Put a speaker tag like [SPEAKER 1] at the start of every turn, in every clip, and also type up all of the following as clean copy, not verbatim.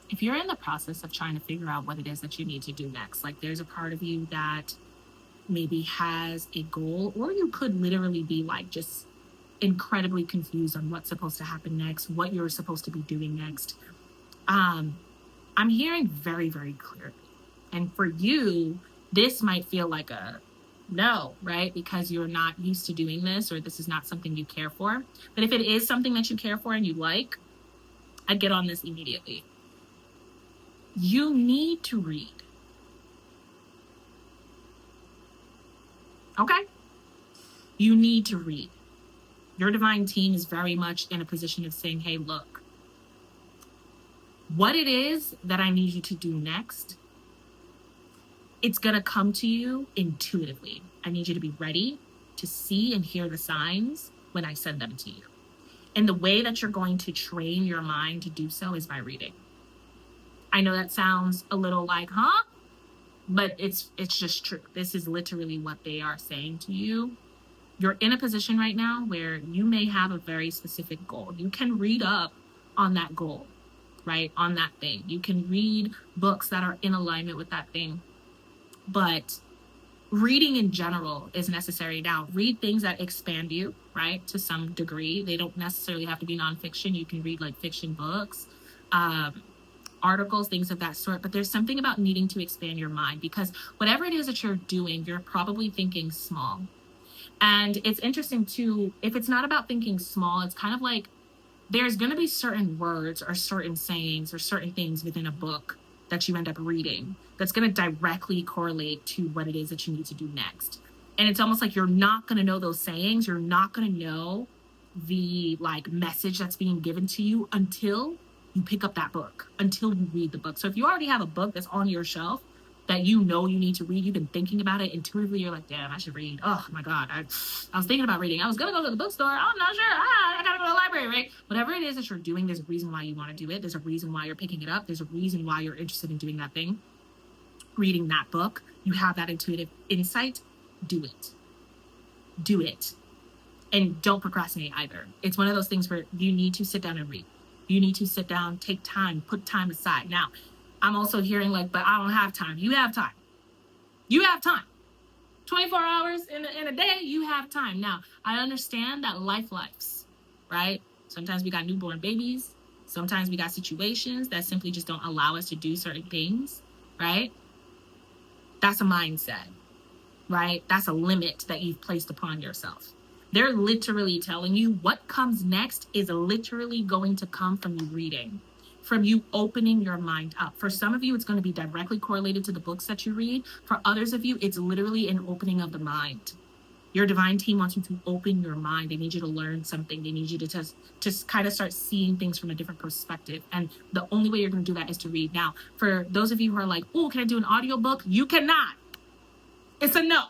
[SPEAKER 1] if you're in the process of trying to figure out what it is that you need to do next, like there's a part of you that maybe has a goal, or you could literally be like just incredibly confused on what's supposed to happen next, what you're supposed to be doing next. Um, I'm hearing very, very clearly. And for you, this might feel like a no, right? Because you're not used to doing this, or this is not something you care for. But if it is something that you care for and you like, I'd get on this immediately. You need to read. Okay? You need to read. Your divine team is very much in a position of saying, hey, look, what it is that I need you to do next, it's going to come to you intuitively. I need you to be ready to see and hear the signs when I send them to you. And the way that you're going to train your mind to do so is by reading. I know that sounds a little like, huh? But it's just true. This is literally what they are saying to you. You're in a position right now where you may have a very specific goal. You can read up on that goal, right? On that thing. You can read books that are in alignment with that thing. But reading in general is necessary. Now, read things that expand you, right? To some degree. They don't necessarily have to be nonfiction. You can read like fiction books, articles, things of that sort. But there's something about needing to expand your mind, because whatever it is that you're doing, you're probably thinking small. And it's interesting too, if it's not about thinking small, it's kind of like there's going to be certain words or certain sayings or certain things within a book that you end up reading that's going to directly correlate to what it is that you need to do next. And it's almost like you're not going to know those sayings. You're not going to know the like message that's being given to you until you pick up that book, until you read the book. So if you already have a book that's on your shelf that you know you need to read, you've been thinking about it intuitively, you're like, damn, I should read. Oh my God, I was thinking about reading. I was going to go to the bookstore. I'm not sure. I got to go to the library, right? Whatever it is that you're doing, there's a reason why you want to do it. There's a reason why you're picking it up. There's a reason why you're interested in doing that thing. Reading that book, you have that intuitive insight, do it. Do it. And don't procrastinate either. It's one of those things where you need to sit down and read. You need to sit down, take time, put time aside. Now, I'm also hearing like, but I don't have time. You have time. You have time. 24 hours in a day, you have time. Now, I understand that lives, right? Sometimes we got newborn babies. Sometimes we got situations that simply just don't allow us to do certain things, right? That's a mindset, right? That's a limit that you've placed upon yourself. They're literally telling you what comes next is literally going to come from you reading, from you opening your mind up. For some of you, it's going to be directly correlated to the books that you read. For others of you, it's literally an opening of the mind. Your divine team wants you to open your mind. They need you to learn something. They need you to just kind of start seeing things from a different perspective. And the only way you're going to do that is to read. Now, for those of you who are like, oh, can I do an audiobook? You cannot. It's a no.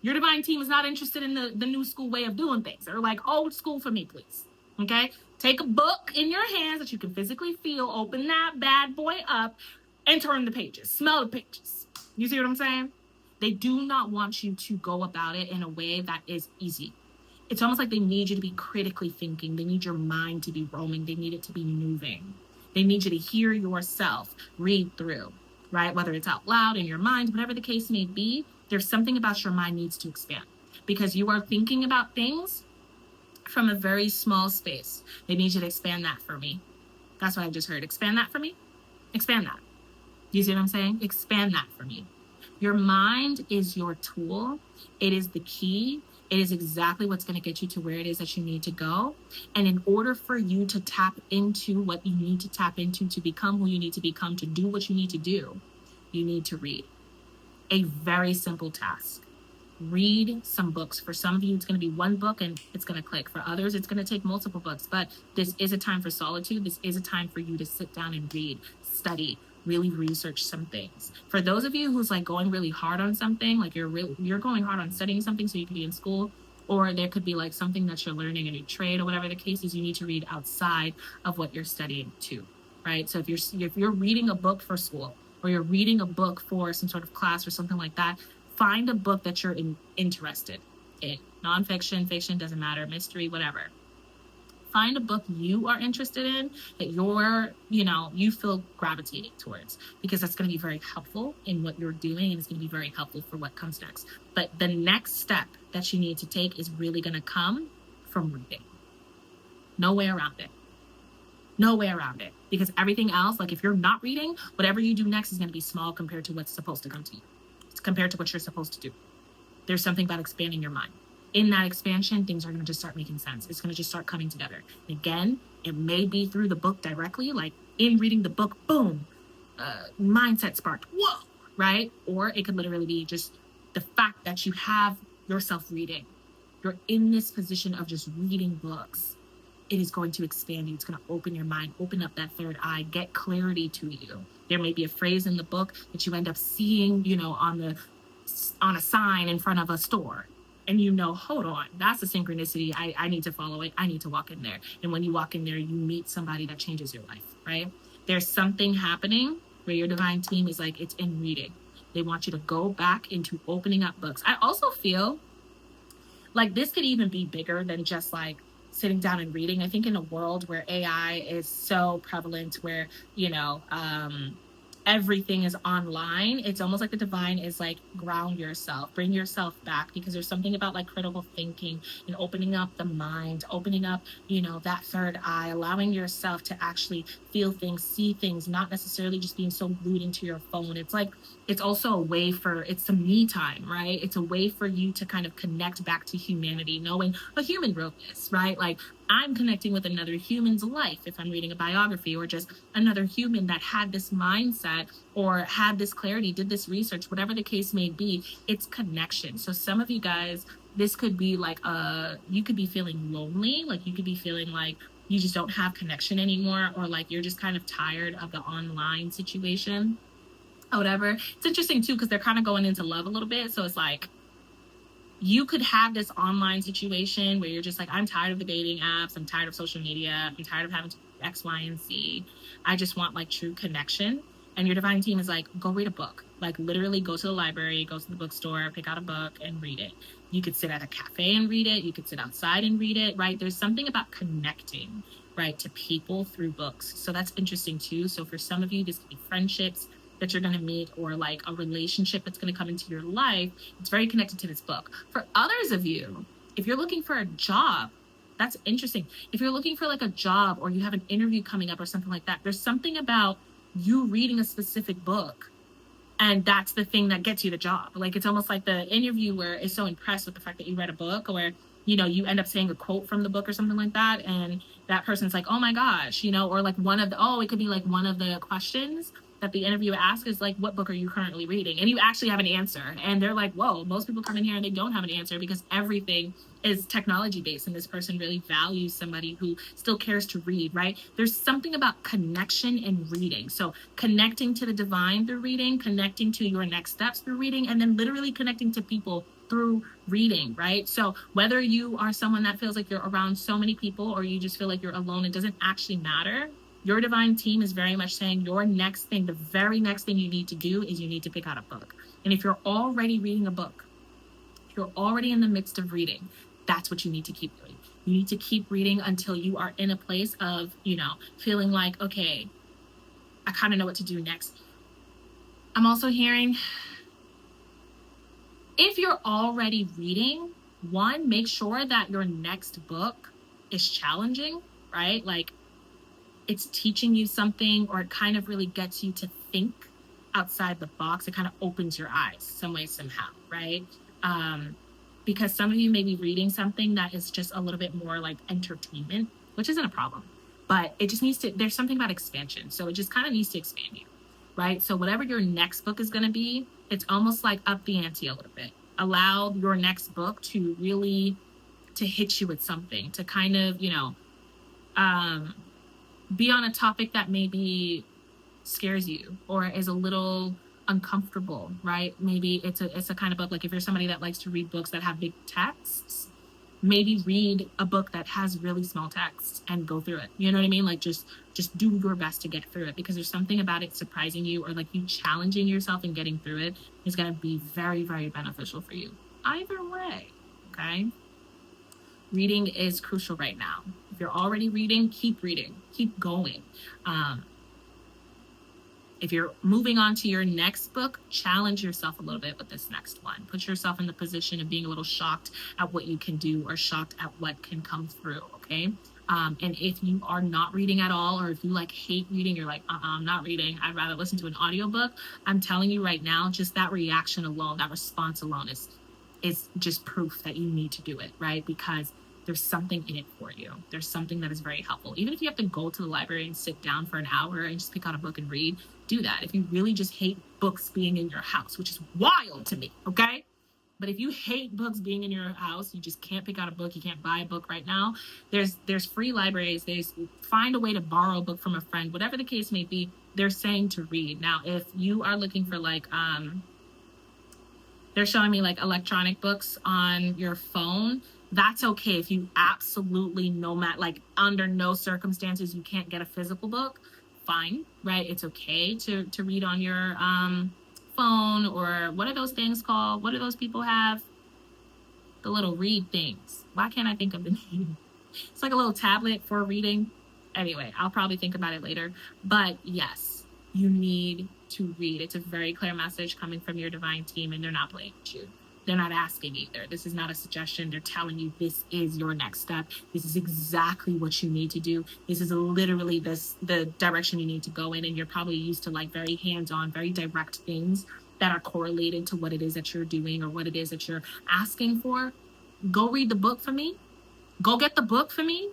[SPEAKER 1] Your divine team is not interested in the new school way of doing things. They're like, old school for me, please. Okay? Take a book in your hands that you can physically feel, open that bad boy up, and turn the pages. Smell the pages. You see what I'm saying? They do not want you to go about it in a way that is easy. It's almost like they need you to be critically thinking. They need your mind to be roaming. They need it to be moving. They need you to hear yourself read through, right? Whether it's out loud in your mind, whatever the case may be, there's something about your mind needs to expand because you are thinking about things from a very small space. They need you to expand that for me. That's what I just heard. Expand that for me. Expand that. You see what I'm saying? Expand that for me. Your mind is your tool. It is the key. It is exactly what's going to get you to where it is that you need to go. And in order for you to tap into what you need to tap into, to become who you need to become, to do what you need to do, you need to read. A very simple task. Read some books. For some of you, it's going to be one book and it's going to click. For others, it's going to take multiple books. But this is a time for solitude. This is a time for you to sit down and read, study, really research some things. For those of you who's like going really hard on something, like you're going hard on studying something so you can be in school, or there could be like something that you're learning, a new trade or whatever the case is, you need to read outside of what you're studying too, right? So if you're reading a book for school, or you're reading a book for some sort of class or something like that, find a book that you're interested in. Nonfiction, fiction, doesn't matter, mystery, whatever. Find a book you are interested in that you feel gravitating towards, because that's going to be very helpful in what you're doing, and it's going to be very helpful for what comes next. But the next step that you need to take is really going to come from reading. No way around it. No way around it. Because everything else, like if you're not reading, whatever you do next is going to be small compared to what's supposed to come to you. It's compared to what you're supposed to do. There's something about expanding your mind. In that expansion, things are going to just start making sense. It's going to just start coming together. And again, it may be through the book directly, like in reading the book, boom, mindset sparked, whoa, right? Or it could literally be just the fact that you have yourself reading. You're in this position of just reading books. It is going to expand you. It's going to open your mind, open up that third eye, get clarity to you. There may be a phrase in the book that you end up seeing, on a sign in front of a store. And hold on, that's a synchronicity. I need to follow it. I need to walk in there. And when you walk in there, you meet somebody that changes your life, right? There's something happening where your divine team is like, it's in reading. They want you to go back into opening up books. I also feel like this could even be bigger than just like sitting down and reading. I think in a world where AI is so prevalent, where, everything is online, it's almost like the divine is like, ground yourself, bring yourself back, because there's something about like critical thinking and opening up the mind, opening up, that third eye, allowing yourself to actually feel things, see things, not necessarily just being so glued into your phone. It's like, it's also a way it's some me time, right? It's a way for you to kind of connect back to humanity, knowing a human wrote this, right? Like, I'm connecting with another human's life if I'm reading a biography, or just another human that had this mindset or had this clarity, did this research, whatever the case may be. It's connection. So some of you guys, this could be like you could be feeling lonely, like you could be feeling like you just don't have connection anymore, or like you're just kind of tired of the online situation, or whatever. It's interesting too, because they're kind of going into love a little bit. So it's like, you could have this online situation where you're just like, I'm tired of the dating apps. I'm tired of social media. I'm tired of having to do X, Y, and Z. I just want like true connection. And your divine team is like, go read a book. Like literally go to the library, go to the bookstore, pick out a book and read it. You could sit at a cafe and read it. You could sit outside and read it, right? There's something about connecting, right, to people through books. So that's interesting too. So for some of you, this could be friendships that you're going to meet, or like a relationship that's going to come into your life. It's very connected to this book. For others of you, if you're looking for a job, that's interesting. If you're looking for like a job, or you have an interview coming up or something like that, there's something about you reading a specific book, and that's the thing that gets you the job. Like, it's almost like the interviewer is so impressed with the fact that you read a book, or you end up saying a quote from the book or something like that, and that person's like, oh my gosh, or like it could be like one of the questions that the interviewer asks is like, what book are you currently reading? And you actually have an answer. And they're like, whoa, most people come in here and they don't have an answer, because everything is technology based. And this person really values somebody who still cares to read, right? There's something about connection and reading. So connecting to the divine through reading, connecting to your next steps through reading, and then literally connecting to people through reading, right? So whether you are someone that feels like you're around so many people, or you just feel like you're alone, it doesn't actually matter. Your divine team is very much saying your next thing, the very next thing you need to do is you need to pick out a book. And if you're already reading a book, if you're already in the midst of reading, that's what you need to keep doing. You need to keep reading until you are in a place of, feeling like, okay, I kind of know what to do next. I'm also hearing, if you're already reading, one, make sure that your next book is challenging, right? Like, it's teaching you something, or it kind of really gets you to think outside the box. It kind of opens your eyes some way, somehow, right? Because some of you may be reading something that is just a little bit more like entertainment, which isn't a problem, but it just there's something about expansion. So it just kind of needs to expand you, right? So whatever your next book is going to be, it's almost like up the ante a little bit. Allow your next book to really, to hit you with something, to kind of, be on a topic that maybe scares you or is a little uncomfortable, right? Maybe it's a kind of book, like if you're somebody that likes to read books that have big texts, maybe read a book that has really small text and go through it. You know what I mean? Like just do your best to get through it, because there's something about it surprising you, or like you challenging yourself and getting through it is going to be very, very beneficial for you. Either way, okay? Reading is crucial right now. If you're already reading, keep going. If you're moving on to your next book, challenge yourself a little bit with this next one. Put yourself in the position of being a little shocked at what you can do or shocked at what can come through, okay? And if you are not reading at all, or if you like hate reading, you're like, I'm not reading, I'd rather listen to an audiobook. I'm telling you right now, just that reaction alone, that response alone is just proof that you need to do it, right? Because there's something in it for you. There's something that is very helpful. Even if you have to go to the library and sit down for an hour and just pick out a book and read, do that. If you really just hate books being in your house, which is wild to me, okay? But if you hate books being in your house, you just can't pick out a book, you can't buy a book right now, there's free libraries, find a way to borrow a book from a friend, whatever the case may be, they're saying to read. Now, if you are looking for like, they're showing me like electronic books on your phone, that's okay. If you absolutely like under no circumstances you can't get a physical book, fine, right? It's okay to read on your phone, or what are those things called? What do those people have? The little read things. Why can't I think of the name? It's like a little tablet for reading. Anyway, I'll probably think about it later. But yes, you need to read. It's a very clear message coming from your divine team, and they're not playing with you. They're not asking either. This is not a suggestion. They're telling you this is your next step. This is exactly what you need to do. This is literally the direction you need to go in. And you're probably used to like very hands-on, very direct things that are correlated to what it is that you're doing or what it is that you're asking for. Go read the book for me. Go get the book for me.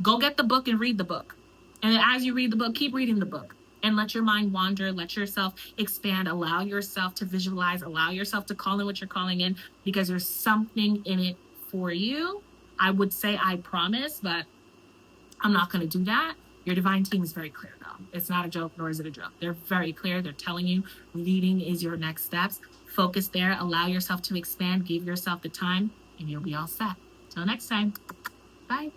[SPEAKER 1] Go get the book and read the book. And as you read the book, keep reading the book. And let your mind wander, let yourself expand, allow yourself to visualize, allow yourself to call in what you're calling in, because there's something in it for you. I would say I promise, but I'm not going to do that. Your divine team is very clear, though. It's not a joke, nor is it a joke. They're very clear. They're telling you reading is your next steps. Focus there. Allow yourself to expand. Give yourself the time, and you'll be all set. Till next time. Bye.